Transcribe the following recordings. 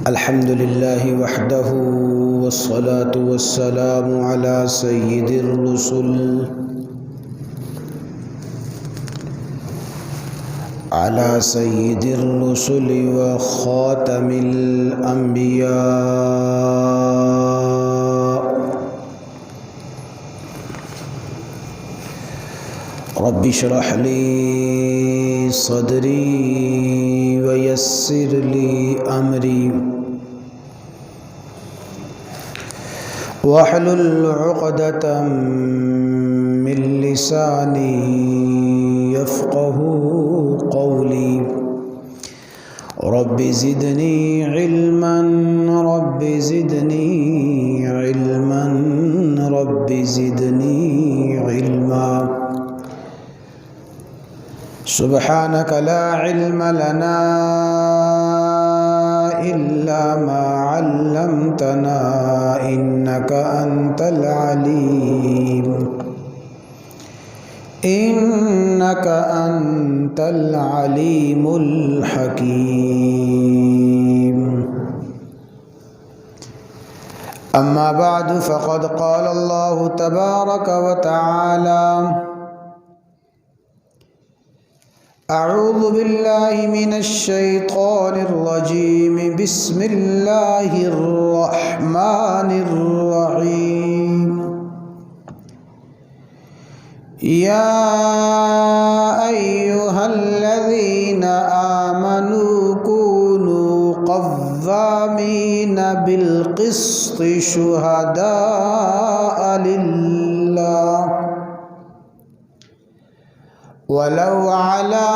الحمد لله وحده والصلاة والسلام على سيد الرسل وخاتم الأنبياء. رب اشرح لي صدري ويسر لي أمري واحلل عقدة من لساني يفقه قولي. رب زدني علما رب زدني علما رب زدني علما. سبحانك لا علم لنا إلا ما علمتنا إنك أنت العليم الحكيم. أما بعد فقد قال الله تبارك وتعالى: أعوذ بالله من الشيطان الرجيم. بسم الله الرحمن الرحيم. يا أيها الذين آمنوا كونوا قوامين بالقسط شهداء لله ولو على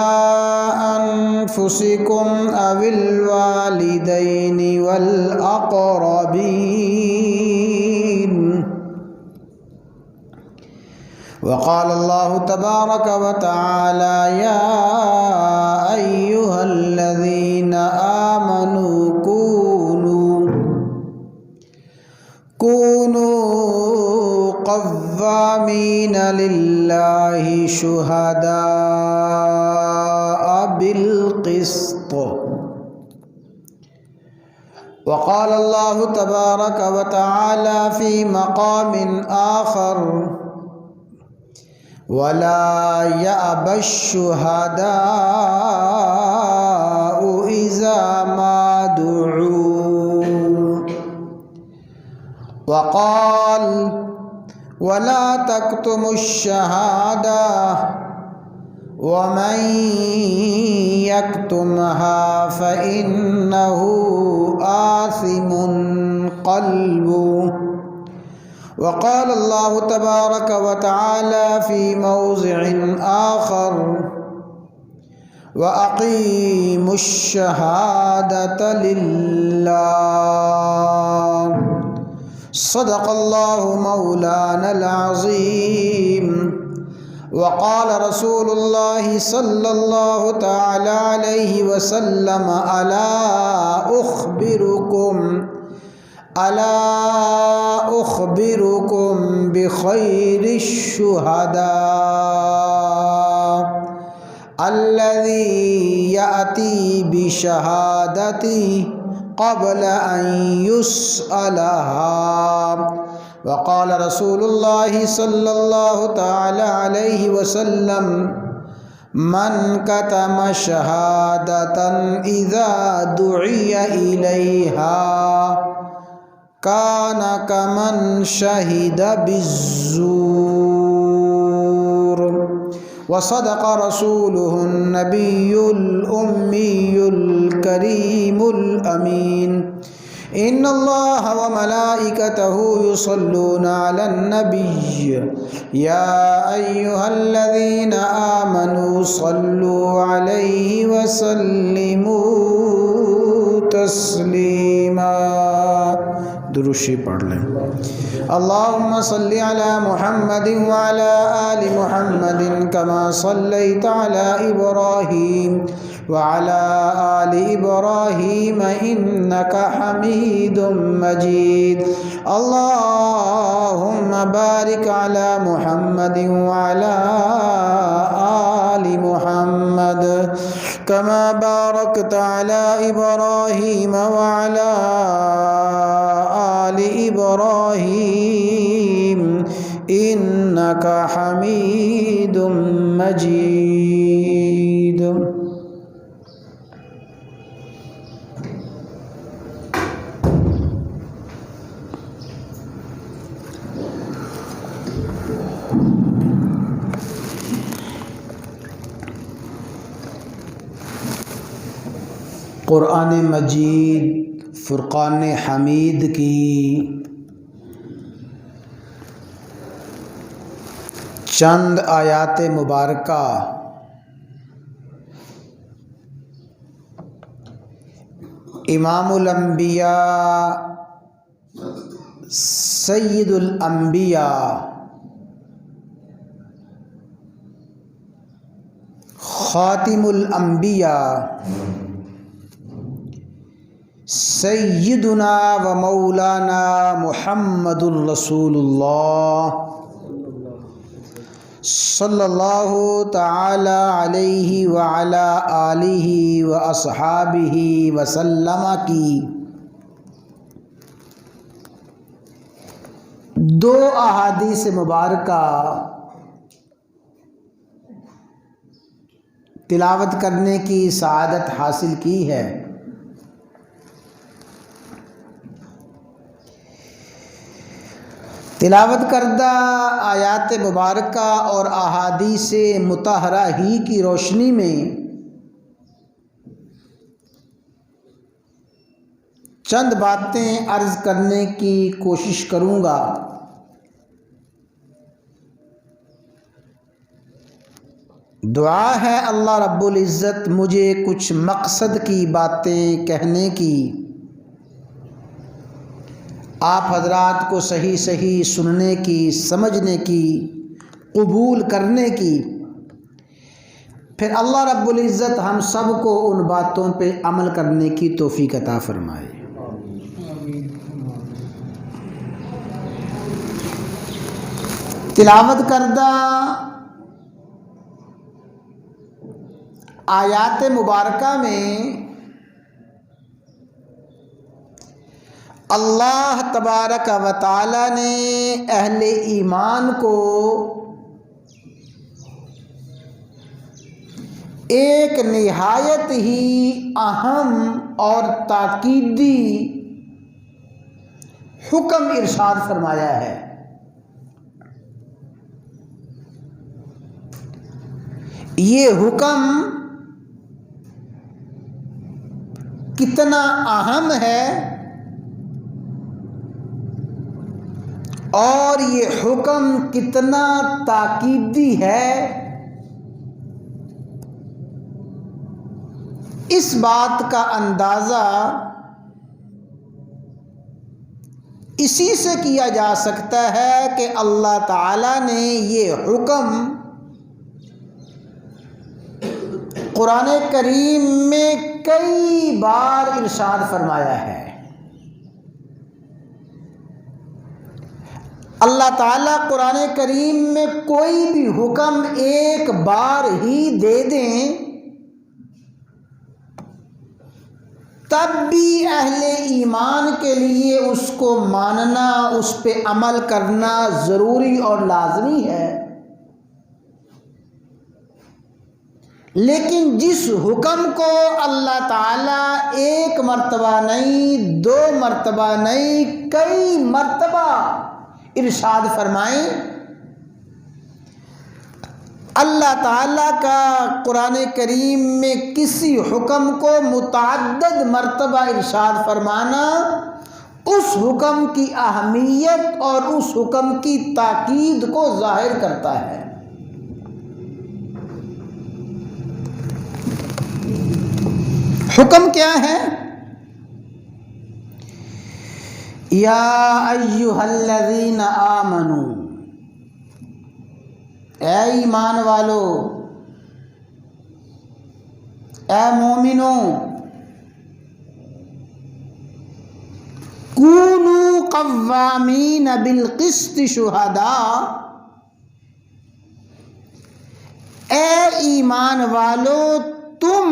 أنفسكم أو الوالدين والأقربين. وقال الله تبارك وتعالى: يا أيها الذين آمنوا كونوا قوامين لله شهداء بالقسط. وقال الله تبارك وتعالى في مقام آخر: ولا يأبى الشهداء إذا ما دعوا. وقال: ولا تكتموا الشهادة ومن يكتمها فإنه آثم قلبه. وقال الله تبارك وتعالى في موضع آخر: وأقيموا الشهادة لله. صدق الله مولانا العظيم. وقال رسول الله صلى الله تعالى عليه وسلم: ألا أخبركم بخير الشهداء الذي يأتي بشهادته قبل أن يسألها. وقال رسول الله صلى الله تعالى عليه وسلم: من كتم شهادة إذا دعي إليها كان كمن شهد بالزور. وصدق رسوله النبي الأمي الكريم الأمين. إن الله وملائكته يصلون على النبي يا أيها الذين آمنوا صلوا عليه وسلموا تسليما. درشی پڑھ لیں. اللهم صل على محمد وعلى آل محمد كما صليت على إبراهيم وعلى آل إبراهيم إنك حميد مجيد اللهم بارك على محمد وعلى آل محمد كما باركت على إبراهيم وعلى آل إبراهيم إنك حميد مجيد. قرآن مجید فرقان حمید کی چند آیات مبارکہ امام الانبیاء سید الانبیاء خاتم الانبیاء سیدنا و مولانا محمد الرسول اللہ صلی اللہ تعالی علیہ وعلا آلہ و اصحابہ وسلم کی دو احادیث مبارکہ تلاوت کرنے کی سعادت حاصل کی ہے. تلاوت کردہ آیات مبارکہ اور احادیث مطہرہ ہی کی روشنی میں چند باتیں عرض کرنے کی کوشش کروں گا. دعا ہے اللہ رب العزت مجھے کچھ مقصد کی باتیں کہنے کی، آپ حضرات کو صحیح صحیح سننے کی، سمجھنے کی، قبول کرنے کی، پھر اللہ رب العزت ہم سب کو ان باتوں پہ عمل کرنے کی توفیق عطا فرمائے. تلاوت کردہ آیات مبارکہ میں اللہ تبارک و تعالی نے اہل ایمان کو ایک نہایت ہی اہم اور تاکیدی حکم ارشاد فرمایا ہے. یہ حکم کتنا اہم ہے اور یہ حکم کتنا تاکیدی ہے، اس بات کا اندازہ اسی سے کیا جا سکتا ہے کہ اللہ تعالی نے یہ حکم قرآن کریم میں کئی بار ارشاد فرمایا ہے. اللہ تعالیٰ قرآن کریم میں کوئی بھی حکم ایک بار ہی دے دیں تب بھی اہل ایمان کے لیے اس کو ماننا، اس پہ عمل کرنا ضروری اور لازمی ہے. لیکن جس حکم کو اللہ تعالیٰ ایک مرتبہ نہیں، دو مرتبہ نہیں، کئی مرتبہ ارشاد فرمائیں، اللہ تعالیٰ کا قرآن کریم میں کسی حکم کو متعدد مرتبہ ارشاد فرمانا اس حکم کی اہمیت اور اس حکم کی تاکید کو ظاہر کرتا ہے. حکم کیا ہے؟ یا ایھا الذین آمنو، اے ایمان والو، اے مومنوں کونوا قوامین بالقسط شہداء، اے ایمان والو تم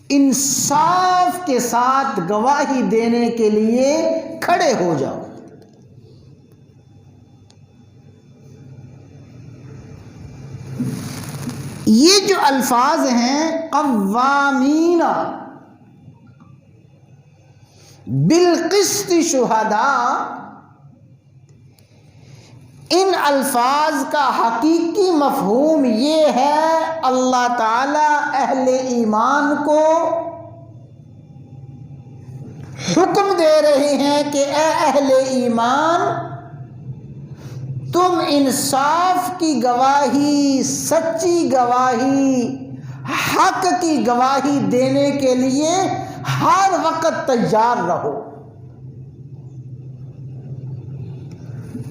انصاف کے ساتھ گواہی دینے کے لیے کھڑے ہو جاؤ۔ یہ جو الفاظ ہیں قوامین بالقسط شہداء، ان الفاظ کا حقیقی مفہوم یہ ہے اللہ تعالی اہل ایمان کو حکم دے رہے ہیں کہ اے اہل ایمان تم انصاف کی گواہی، سچی گواہی، حق کی گواہی دینے کے لیے ہر وقت تیار رہو۔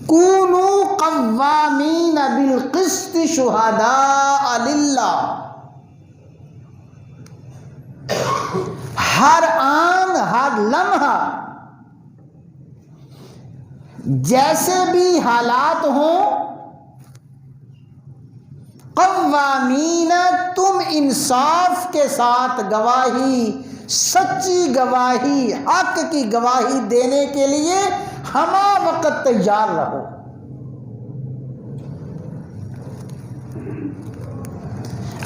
کونوا قوامین بالقسط شہداء للہ، ہر آن ہر لمحہ جیسے بھی حالات ہوں، قوامین تم انصاف کے ساتھ گواہی، سچی گواہی، حق کی گواہی دینے کے لیے ہمہ وقت تیار رہو۔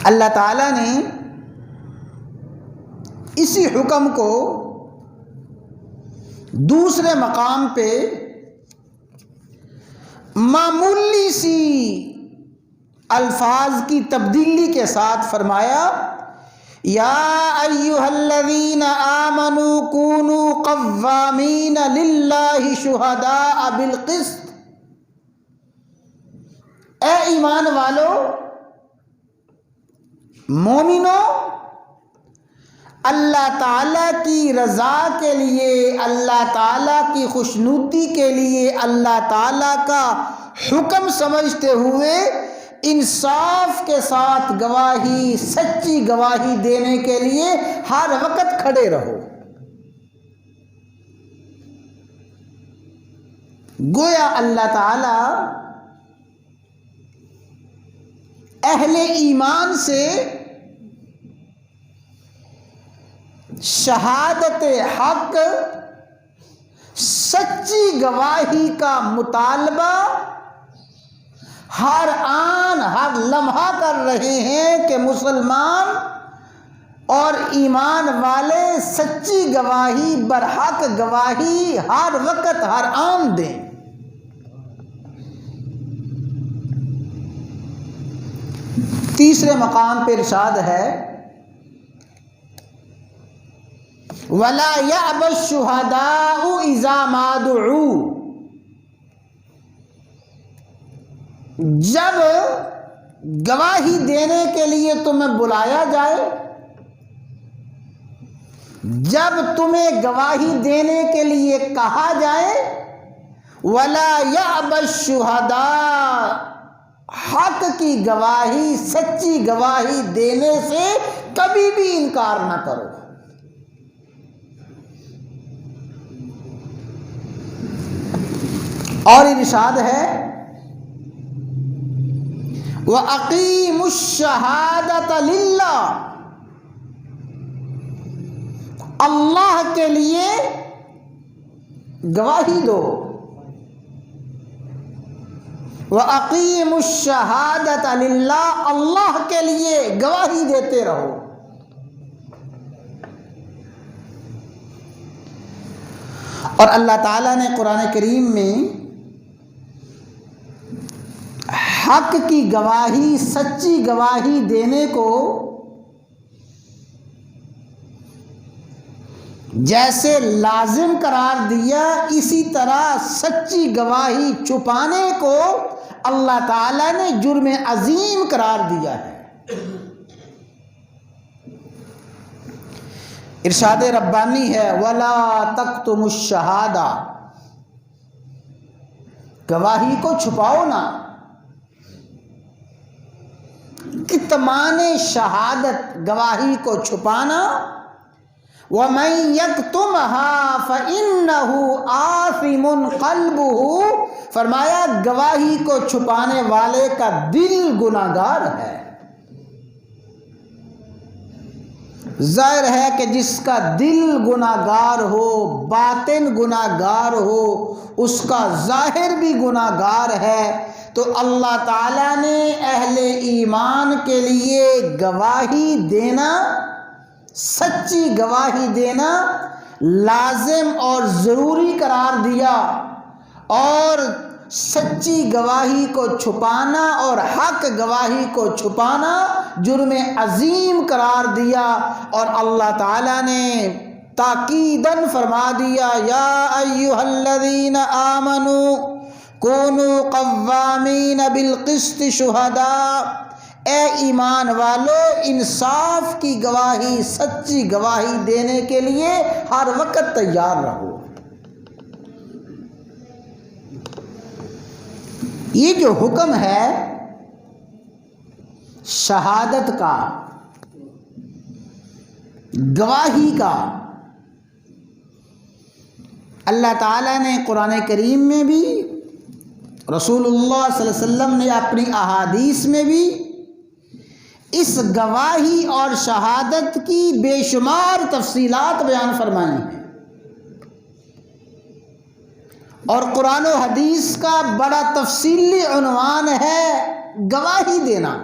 اللہ تعالیٰ نے اسی حکم کو دوسرے مقام پہ معمولی سی الفاظ کی تبدیلی کے ساتھ فرمایا، یا ایھا الذین آمنوا کونوا قوامین للہ شہداء بالقسط، اے ایمان والو مومنو اللہ تعالیٰ کی رضا کے لیے، اللہ تعالیٰ کی خوشنودی کے لیے، اللہ تعالیٰ کا حکم سمجھتے ہوئے انصاف کے ساتھ گواہی، سچی گواہی دینے کے لیے ہر وقت کھڑے رہو۔ گویا اللہ تعالیٰ اہل ایمان سے شہادت حق، سچی گواہی کا مطالبہ ہر آن ہر لمحہ کر رہے ہیں کہ مسلمان اور ایمان والے سچی گواہی، برحق گواہی ہر وقت ہر آن دیں۔ تیسرے مقام پہ ارشاد ہے وَلَا يَأْبَ الشُّهَدَاءُ إِذَا مَا دُعُوا، جب گواہی دینے کے لیے تمہیں بلایا جائے، جب تمہیں گواہی دینے کے لیے کہا جائے، وَلَا يَأْبَ الشُّهَدَاءُ، حق کی گواہی، سچی گواہی دینے سے کبھی بھی انکار نہ کرو۔ اور ارشاد ہے وَأَقِیمُوا الشَّهَادَةَ لِلَّهِ، اللہ کے لیے گواہی دو۔ وَأَقِیمُوا الشَّهَادَةَ لِلَّهِ، اللہ کے لیے گواہی دیتے رہو۔ اور اللہ تعالیٰ نے قرآن کریم میں حق کی گواہی، سچی گواہی دینے کو جیسے لازم قرار دیا، اسی طرح سچی گواہی چھپانے کو اللہ تعالیٰ نے جرم عظیم قرار دیا ہے۔ ارشاد ربانی ہے وَلَا تَكْتُمُوا الشَّهَادَةَ، گواہی کو چھپاؤ نہ۔ کتمان شہادت، گواہی کو چھپانا، وَمَن يَكْتُمْهَا فَإِنَّهُ آثِمٌ قَلْبُهُ، فرمایا گواہی کو چھپانے والے کا دل گناہگار ہے۔ ظاہر ہے کہ جس کا دل گناہگار ہو، باطن گناہگار ہو، اس کا ظاہر بھی گناہگار ہے، تو اللہ تعالیٰ نے اہل ایمان کے لیے گواہی دینا، سچی گواہی دینا لازم اور ضروری قرار دیا، اور سچی گواہی کو چھپانا اور حق گواہی کو چھپانا جرم عظیم قرار دیا، اور اللہ تعالیٰ نے تاکیداً فرما دیا، یا ایھا الذین آمنوا کونوا قوامین بالقسط شہداء، اے ایمان والو انصاف کی گواہی، سچی گواہی دینے کے لیے ہر وقت تیار رہو۔ یہ جو حکم ہے شہادت کا، گواہی کا، اللہ تعالیٰ نے قرآن کریم میں بھی، رسول اللہ صلی اللہ علیہ وسلم نے اپنی احادیث میں بھی اس گواہی اور شہادت کی بے شمار تفصیلات بیان فرمائی ہیں، اور قرآن و حدیث کا بڑا تفصیلی عنوان ہے گواہی دینا۔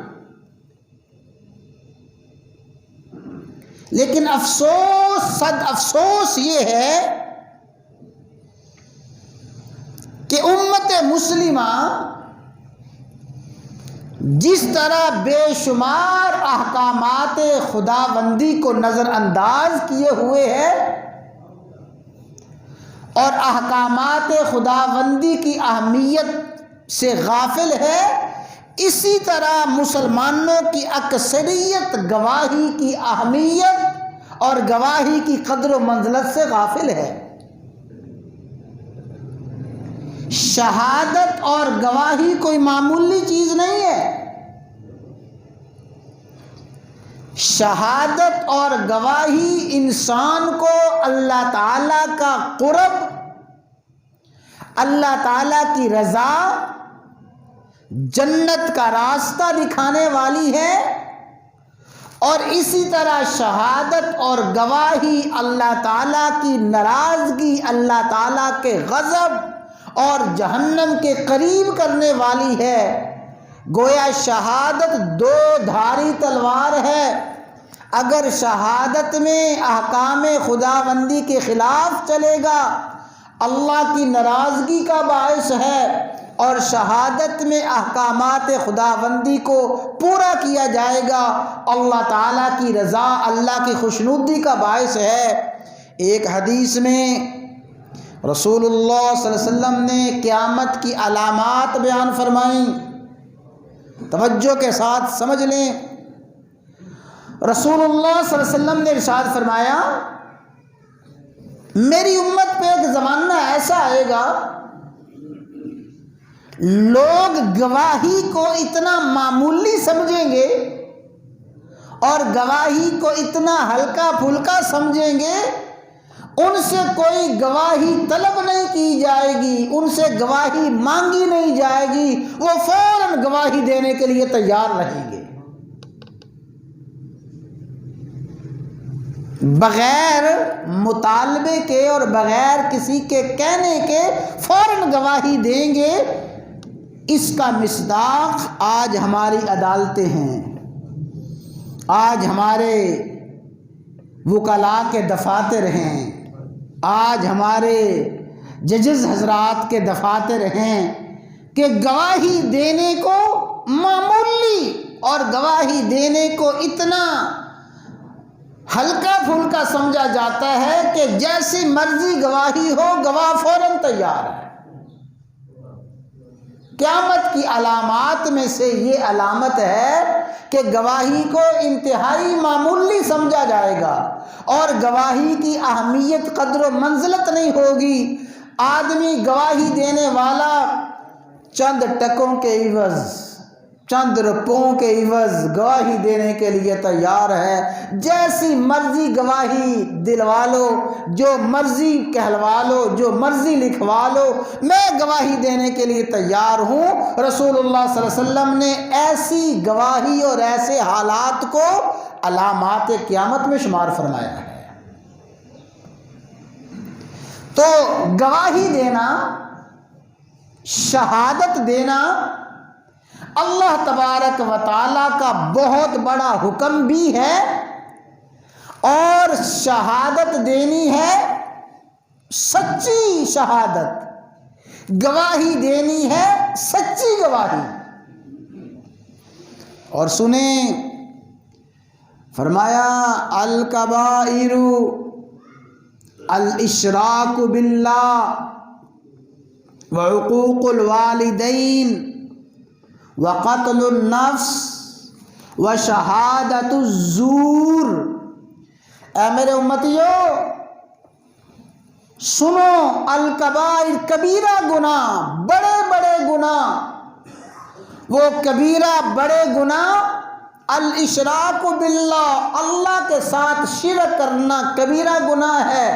لیکن افسوس، صد افسوس یہ ہے کہ امت مسلمہ جس طرح بے شمار احکامات خداوندی کو نظر انداز کیے ہوئے ہے اور احکامات خداوندی کی اہمیت سے غافل ہے، اسی طرح مسلمانوں کی اکثریت گواہی کی اہمیت اور گواہی کی قدر و منزلت سے غافل ہے۔ شہادت اور گواہی کوئی معمولی چیز نہیں ہے۔ شہادت اور گواہی انسان کو اللہ تعالیٰ کا قرب، اللہ تعالیٰ کی رضا، جنت کا راستہ دکھانے والی ہے، اور اسی طرح شہادت اور گواہی اللہ تعالیٰ کی ناراضگی، اللہ تعالیٰ کے غضب اور جہنم کے قریب کرنے والی ہے۔ گویا شہادت دو دھاری تلوار ہے، اگر شہادت میں احکام خداوندی کے خلاف چلے گا اللہ کی ناراضگی کا باعث ہے، اور شہادت میں احکامات خداوندی کو پورا کیا جائے گا اللہ تعالیٰ کی رضا، اللہ کی خوشنودی کا باعث ہے۔ ایک حدیث میں رسول اللہ صلی اللہ علیہ وسلم نے قیامت کی علامات بیان فرمائیں، توجہ کے ساتھ سمجھ لیں۔ رسول اللہ صلی اللہ علیہ وسلم نے ارشاد فرمایا، میری امت پہ ایک زمانہ ایسا آئے گا لوگ گواہی کو اتنا معمولی سمجھیں گے اور گواہی کو اتنا ہلکا پھلکا سمجھیں گے، ان سے کوئی گواہی طلب نہیں کی جائے گی، ان سے گواہی مانگی نہیں جائے گی، وہ فوراً گواہی دینے کے لیے تیار رہیں گے، بغیر مطالبے کے اور بغیر کسی کے کہنے کے فوراً گواہی دیں گے۔ اس کا مصداق آج ہماری عدالتیں ہیں، آج ہمارے وکلاء کے دفاتر ہیں، آج ہمارے ججز حضرات کے دفاتر ہیں، کہ گواہی دینے کو معمولی اور گواہی دینے کو اتنا ہلکا پھلکا سمجھا جاتا ہے کہ جیسی مرضی گواہی ہو گواہ فوراً تیار ہے۔ قیامت کی علامات میں سے یہ علامت ہے کہ گواہی کو انتہائی معمولی سمجھا جائے گا اور گواہی کی اہمیت قدر و منزلت نہیں ہوگی۔ آدمی گواہی دینے والا چند ٹکوں کے عوض چند روپوں کے عوض گواہی دینے کے لیے تیار ہے، جیسی مرضی گواہی دلوا لو، جو مرضی کہلوا لو، جو مرضی لکھوا لو، میں گواہی دینے کے لیے تیار ہوں۔ رسول اللہ صلی اللہ علیہ وسلم نے ایسی گواہی اور ایسے حالات کو علامات قیامت میں شمار فرمایا ہے۔ تو گواہی دینا، شہادت دینا اللہ تبارک و تعالیٰ کا بہت بڑا حکم بھی ہے، اور شہادت دینی ہے سچی شہادت، گواہی دینی ہے سچی گواہی۔ اور سنیں، فرمایا الکبائر الاشراک باللہ وعقوق الوالدین وقتل النفس وشہادت الزور۔ اے میرے امتیو سنو، الکبائر کبیرہ گناہ، بڑے بڑے گناہ، وہ کبیرہ بڑے گناہ، الاشراک باللہ، اللہ کے ساتھ شرک کرنا کبیرہ گناہ ہے،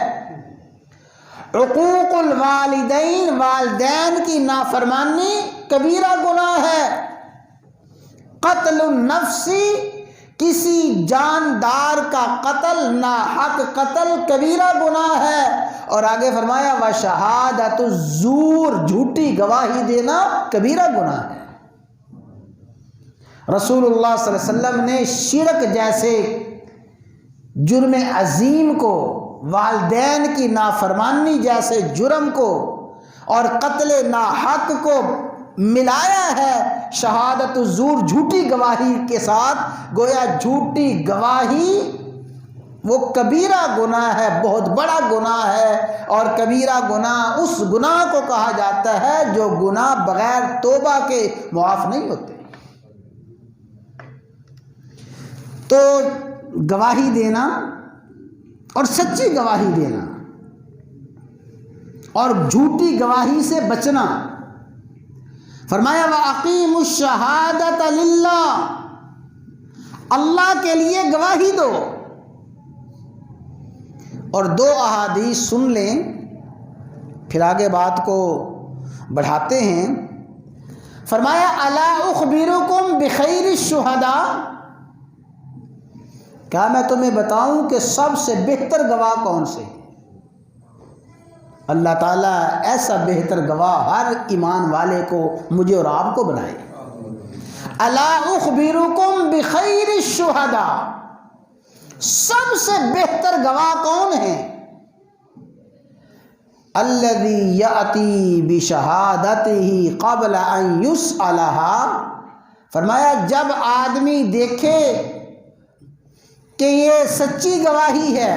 عقوق الوالدین، والدین کی نافرمانی کبیرہ گناہ ہے، قتل النفس، کسی جاندار کا قتل، ناحق قتل کبیرہ گناہ ہے، اور آگے فرمایا وشہادت الزور، جھوٹی گواہی دینا کبیرہ گناہ ہے۔ رسول اللہ صلی اللہ علیہ وسلم نے شرک جیسے جرم عظیم کو، والدین کی نافرمانی جیسے جرم کو اور قتل ناحق کو ملایا ہے شہادت الزور، جھوٹی گواہی کے ساتھ۔ گویا جھوٹی گواہی وہ کبیرہ گناہ ہے، بہت بڑا گناہ ہے، اور کبیرہ گناہ اس گناہ کو کہا جاتا ہے جو گناہ بغیر توبہ کے معاف نہیں ہوتے۔ تو گواہی دینا اور سچی گواہی دینا اور جھوٹی گواہی سے بچنا۔ فرمایا وَأَقِيمُوا الشَّهَادَةَ لِلَّهِ، اللہ کے لیے گواہی دو۔ اور دو احادیث سن لیں، پھر آگے بات کو بڑھاتے ہیں۔ فرمایا الا اخبرکم بخیر الشہداء، کیا میں تمہیں بتاؤں کہ سب سے بہتر گواہ کون سے؟ اللہ تعالیٰ ایسا بہتر گواہ ہر ایمان والے کو، مجھے اور آپ کو بنائے۔ الا اخبرکم بخیر الشہداء، سب سے بہتر گواہ کون ہے؟ الذی یأتی بشہادتہ قبل ان یسألہا، فرمایا جب آدمی دیکھے کہ یہ سچی گواہی ہے،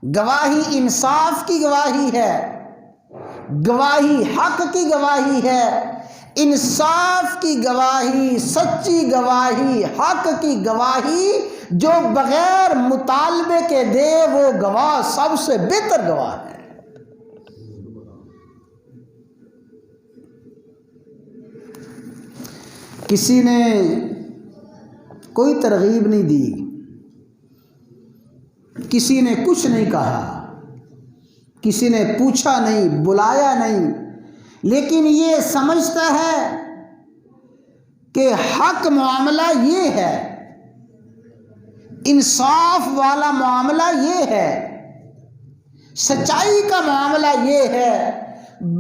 گواہی انصاف کی گواہی ہے، گواہی حق کی گواہی ہے، انصاف کی گواہی، سچی گواہی، حق کی گواہی جو بغیر مطالبے کے دے، وہ گواہ سب سے بہتر گواہ ہے۔ کسی نے کوئی ترغیب نہیں دی، کسی نے کچھ نہیں کہا، کسی نے پوچھا نہیں، بلایا نہیں، لیکن یہ سمجھتا ہے کہ حق معاملہ یہ ہے، انصاف والا معاملہ یہ ہے، سچائی کا معاملہ یہ ہے،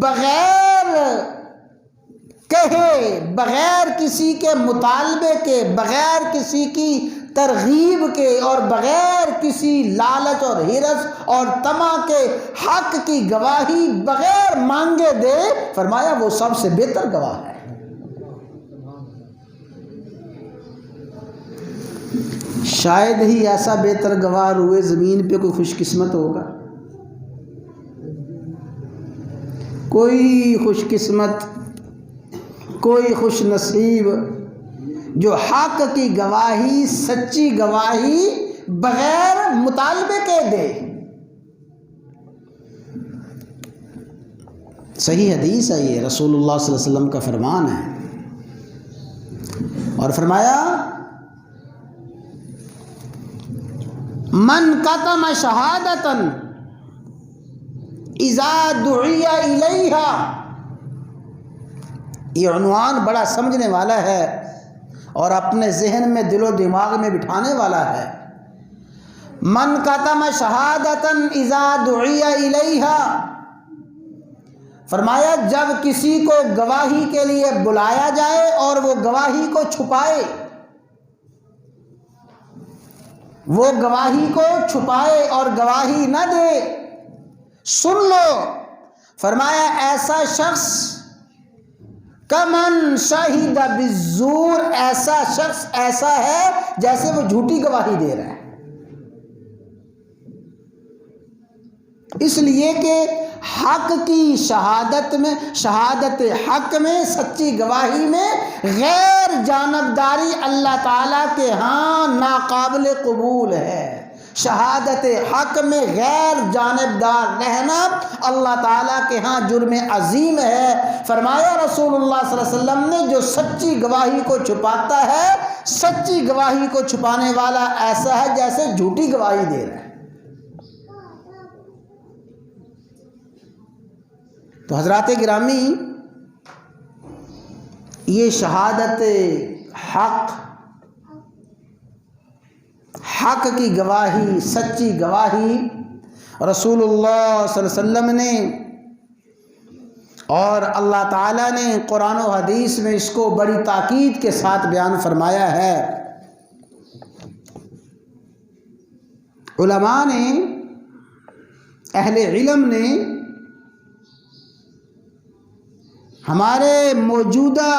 بغیر کہے، بغیر کسی کے مطالبے کے، بغیر کسی کی ترغیب کے، اور بغیر کسی لالچ اور ہرس اور طمع کے حق کی گواہی بغیر مانگے دے، فرمایا وہ سب سے بہتر گواہ ہے۔ شاید ہی ایسا بہتر گواہ روئے زمین پہ کوئی خوش قسمت ہوگا، کوئی خوش قسمت، کوئی خوش نصیب جو حق کی گواہی، سچی گواہی بغیر مطالبے کے دے۔ صحیح حدیث ہے، یہ رسول اللہ صلی اللہ علیہ وسلم کا فرمان ہے۔ اور فرمایا من کتم شہادتا اذا دعی الیہا، یہ عنوان بڑا سمجھنے والا ہے اور اپنے ذہن میں دل و دماغ میں بٹھانے والا ہے۔ من کتم شہادتا اذا دعی الیہا، فرمایا جب کسی کو گواہی کے لیے بلایا جائے اور وہ گواہی کو چھپائے، وہ گواہی کو چھپائے اور گواہی نہ دے، سن لو، فرمایا ایسا شخص کمن شہید بالزور، ایسا شخص ایسا ہے جیسے وہ جھوٹی گواہی دے رہا ہے۔ اس لیے کہ حق کی شہادت میں، شہادت حق میں، سچی گواہی میں غیر جانبداری اللہ تعالیٰ کے ہاں ناقابل قبول ہے۔ شہادت حق میں غیر جانبدار رہنا اللہ تعالیٰ کے ہاں جرم عظیم ہے۔ فرمایا رسول اللہ صلی اللہ علیہ وسلم نے جو سچی گواہی کو چھپاتا ہے، سچی گواہی کو چھپانے والا ایسا ہے جیسے جھوٹی گواہی دے رہا ہے۔ تو حضرات گرامی، یہ شہادت حق، حق کی گواہی، سچی گواہی رسول اللہ صلی اللہ علیہ وسلم نے اور اللہ تعالیٰ نے قرآن و حدیث میں اس کو بڑی تاکید کے ساتھ بیان فرمایا ہے۔ علماء نے، اہل علم نے ہمارے موجودہ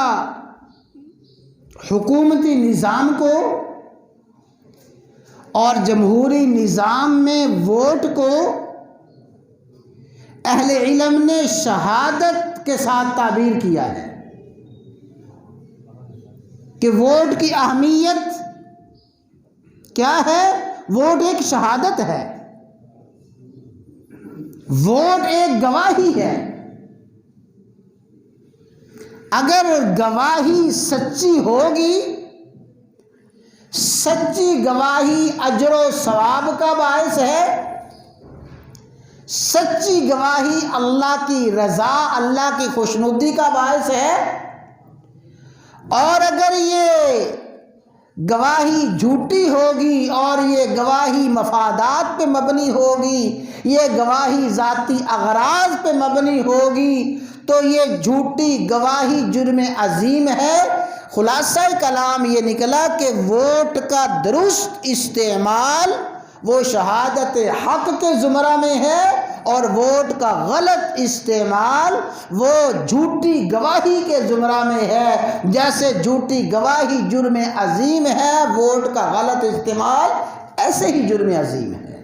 حکومتی نظام کو اور جمہوری نظام میں ووٹ کو اہل علم نے شہادت کے ساتھ تعبیر کیا ہے کہ ووٹ کی اہمیت کیا ہے؟ ووٹ ایک شہادت ہے، ووٹ ایک گواہی ہے۔ اگر گواہی سچی ہوگی، سچی گواہی اجر و ثواب کا باعث ہے، سچی گواہی اللہ کی رضا، اللہ کی خوشنودی کا باعث ہے۔ اور اگر یہ گواہی جھوٹی ہوگی اور یہ گواہی مفادات پہ مبنی ہوگی، یہ گواہی ذاتی اغراض پہ مبنی ہوگی، تو یہ جھوٹی گواہی جرم عظیم ہے۔ خلاصہ کلام یہ نکلا کہ ووٹ کا درست استعمال وہ شہادت حق کے زمرہ میں ہے، اور ووٹ کا غلط استعمال وہ جھوٹی گواہی کے زمرہ میں ہے۔ جیسے جھوٹی گواہی جرم عظیم ہے، ووٹ کا غلط استعمال ایسے ہی جرم عظیم ہے۔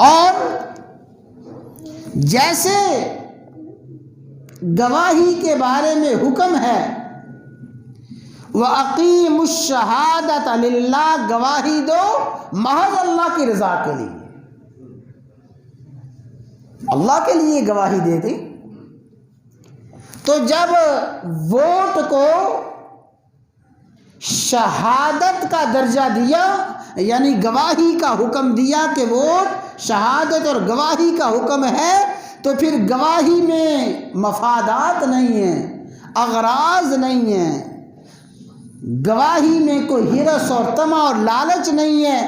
اور جیسے گواہی کے بارے میں حکم ہے وَأَقِيمُوا الشَّهَادَةَ لِلَّهِ، گواہی دو محض اللہ کی رضا کے لیے، اللہ کے لیے گواہی دے دی۔ تو جب ووٹ کو شہادت کا درجہ دیا، یعنی گواہی کا حکم دیا کہ ووٹ شہادت اور گواہی کا حکم ہے، تو پھر گواہی میں مفادات نہیں ہیں، اغراض نہیں ہیں، گواہی میں کوئی ہرس اور طمع اور لالچ نہیں ہے۔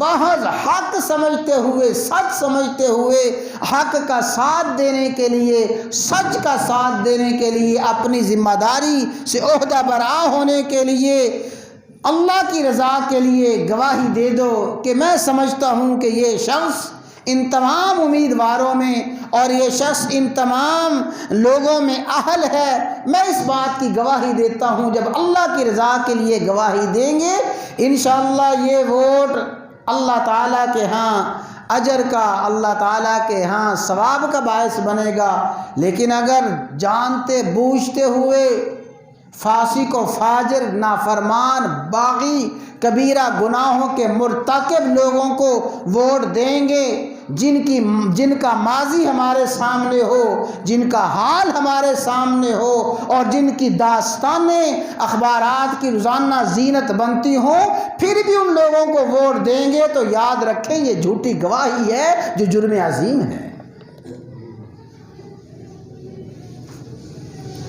محض حق سمجھتے ہوئے، سچ سمجھتے ہوئے، حق کا ساتھ دینے کے لیے، سچ کا ساتھ دینے کے لیے، اپنی ذمہ داری سے عہدہ برآ ہونے کے لیے، اللہ کی رضا کے لیے گواہی دے دو کہ میں سمجھتا ہوں کہ یہ شخص ان تمام امیدواروں میں اور یہ شخص ان تمام لوگوں میں اہل ہے۔ میں اس بات کی گواہی دیتا ہوں، جب اللہ کی رضا کے لیے گواہی دیں گے انشاءاللہ یہ ووٹ اللہ تعالیٰ کے ہاں اجر کا، اللہ تعالیٰ کے ہاں ثواب کا باعث بنے گا۔ لیکن اگر جانتے بوجھتے ہوئے فاسق و فاجر، نافرمان، باغی، کبیرہ گناہوں کے مرتکب لوگوں کو ووٹ دیں گے، جن کا ماضی ہمارے سامنے ہو، جن کا حال ہمارے سامنے ہو، اور جن کی داستانیں اخبارات کی روزانہ زینت بنتی ہوں، پھر بھی ان لوگوں کو ووٹ دیں گے تو یاد رکھیں یہ جھوٹی گواہی ہے جو جرم عظیم ہے۔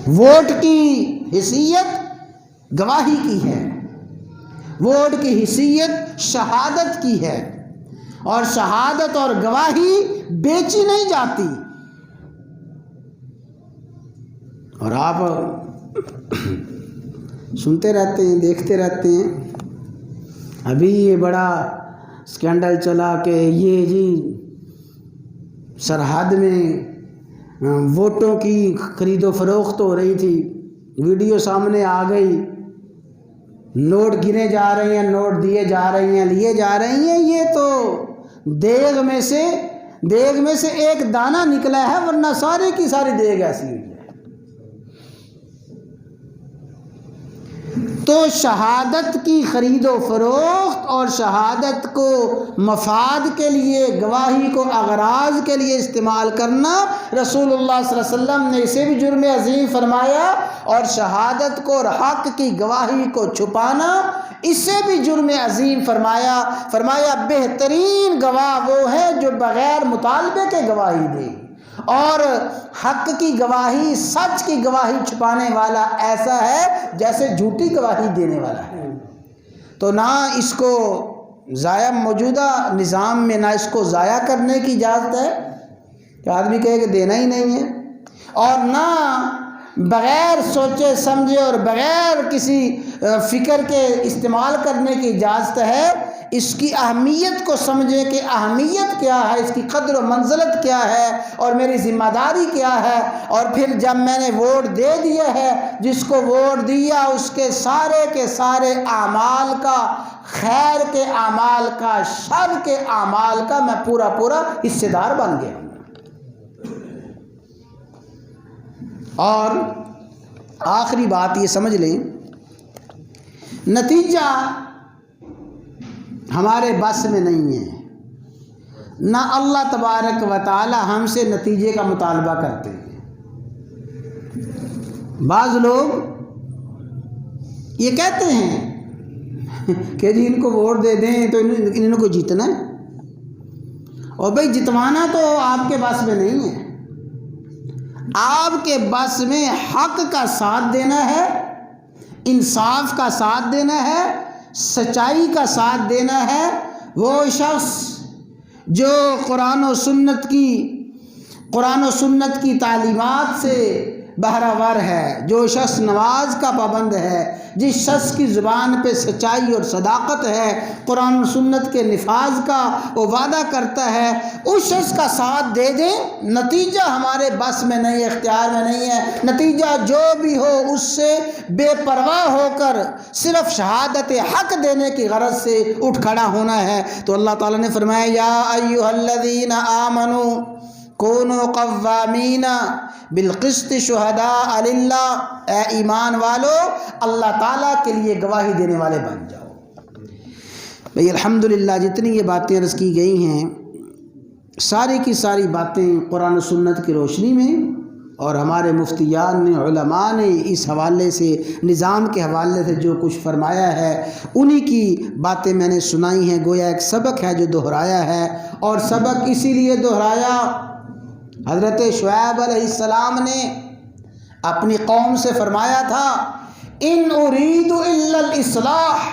ووٹ کی حیثیت گواہی کی ہے، ووٹ کی حیثیت شہادت کی ہے، اور شہادت اور گواہی بیچی نہیں جاتی۔ اور آپ سنتے رہتے ہیں، دیکھتے رہتے ہیں، ابھی یہ بڑا اسکینڈل چلا کہ یہ جی سرحد میں ووٹوں کی خرید و فروخت ہو رہی تھی، ویڈیو سامنے آ گئی، نوٹ گنے جا رہے ہیں، نوٹ دیے جا رہے ہیں، لیے جا رہے ہیں، یہ تو دیگ میں سے ایک دانہ نکلا ہے، ورنہ سارے کی ساری دیگ ایسی ہوئی ہے۔ تو شہادت کی خرید و فروخت اور شہادت کو مفاد کے لیے، گواہی کو اغراض کے لیے استعمال کرنا، رسول اللہ صلی اللہ علیہ وسلم نے اسے بھی جرم عظیم فرمایا، اور شہادت کو اور حق کی گواہی کو چھپانا اسے بھی جرم عظیم فرمایا بہترین گواہ وہ ہے جو بغیر مطالبے کے گواہی دے، اور حق کی گواہی، سچ کی گواہی چھپانے والا ایسا ہے جیسے جھوٹی گواہی دینے والا ہے۔ تو نہ اس کو ضائع، موجودہ نظام میں نہ اس کو ضائع کرنے کی اجازت ہے کہ آدمی کہے کہ دینا ہی نہیں ہے، اور نہ بغیر سوچے سمجھے اور بغیر کسی فکر کے استعمال کرنے کی اجازت ہے۔ اس کی اہمیت کو سمجھیں کہ اہمیت کیا ہے، اس کی قدر و منزلت کیا ہے، اور میری ذمہ داری کیا ہے، اور پھر جب میں نے ووٹ دے دیا ہے، جس کو ووٹ دیا اس کے سارے اعمال کا، خیر کے اعمال کا، شر کے اعمال کا میں پورا حصے دار بن گیا ہوں۔ اور آخری بات یہ سمجھ لیں، نتیجہ ہمارے بس میں نہیں ہے، نہ اللہ تبارک و تعالی ہم سے نتیجے کا مطالبہ کرتے ہیں۔ بعض لوگ یہ کہتے ہیں کہ جی ان کو ووٹ دے دیں تو انہوں کو جیتنا ہے، اور بھائی جتوانا تو آپ کے بس میں نہیں ہے، آپ کے بس میں حق کا ساتھ دینا ہے، انصاف کا ساتھ دینا ہے، سچائی کا ساتھ دینا ہے۔ وہ شخص جو قرآن و سنت کی تعلیمات سے بہرہور ہے، جو شخص نماز کا پابند ہے، جس شخص کی زبان پہ سچائی اور صداقت ہے، قرآن و سنت کے نفاذ کا وہ وعدہ کرتا ہے، اس شخص کا ساتھ دے دیں۔ نتیجہ ہمارے بس میں نہیں، اختیار میں نہیں ہے، نتیجہ جو بھی ہو اس سے بے پرواہ ہو کر صرف شہادت حق دینے کی غرض سے اٹھ کھڑا ہونا ہے۔ تو اللہ تعالیٰ نے فرمایا یا ایھا الذین آمنوا کونوا قوامین بالقسط شہداء للہ، اے ایمان والو اللہ تعالیٰ کے لیے گواہی دینے والے بن جاؤ۔ بھئی الحمدللہ جتنی یہ باتیں عرض کی گئی ہیں، ساری کی ساری باتیں قرآن و سنت کی روشنی میں، اور ہمارے مفتیان نے، علماء نے اس حوالے سے، نظام کے حوالے سے جو کچھ فرمایا ہے، انہی کی باتیں میں نے سنائی ہیں۔ گویا ایک سبق ہے جو دہرایا ہے، اور سبق اسی لیے دہرایا، حضرت شعیب علیہ السلام نے اپنی قوم سے فرمایا تھا ان ارید الا الاصلاح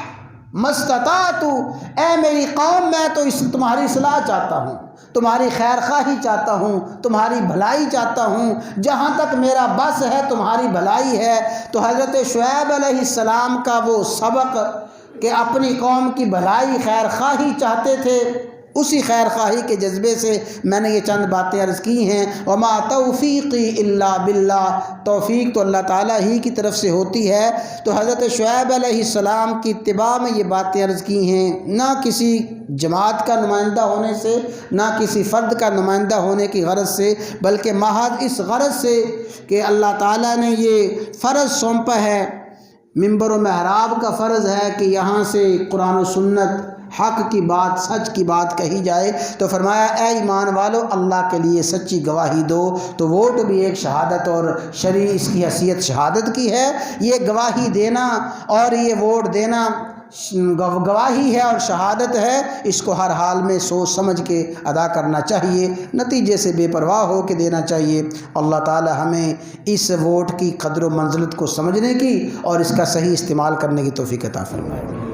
ما استطعت، اے میری قوم میں تو تمہاری اصلاح چاہتا ہوں، تمہاری خیر خواہی چاہتا ہوں، تمہاری بھلائی چاہتا ہوں، جہاں تک میرا بس ہے تمہاری بھلائی ہے۔ تو حضرت شعیب علیہ السلام کا وہ سبق کہ اپنی قوم کی بھلائی، خیر خواہی چاہتے تھے، اسی خیر خواہی کے جذبے سے میں نے یہ چند باتیں عرض کی ہیں۔ وما توفیقی الا باللہ، توفیق تو اللہ تعالیٰ ہی کی طرف سے ہوتی ہے۔ تو حضرت شعیب علیہ السلام کی اتباع میں یہ باتیں عرض کی ہیں، نہ کسی جماعت کا نمائندہ ہونے سے، نہ کسی فرد کا نمائندہ ہونے کی غرض سے، بلکہ محض اس غرض سے کہ اللہ تعالیٰ نے یہ فرض سونپا ہے منبر و محراب کا فرض ہے کہ یہاں سے قرآن و سنت حق کی بات سچ کی بات کہی جائے، تو فرمایا اے ایمان والو اللہ کے لیے سچی گواہی دو۔ تو ووٹ بھی ایک شہادت اور شرعی اس کی حیثیت شہادت کی ہے۔ یہ گواہی دینا اور یہ ووٹ دینا گواہی ہے اور شہادت ہے، اس کو ہر حال میں سوچ سمجھ کے ادا کرنا چاہیے، نتیجے سے بے پرواہ ہو کے دینا چاہیے۔ اللہ تعالی ہمیں اس ووٹ کی قدر و منزلت کو سمجھنے کی اور اس کا صحیح استعمال کرنے کی توفیق عطا فرمائے۔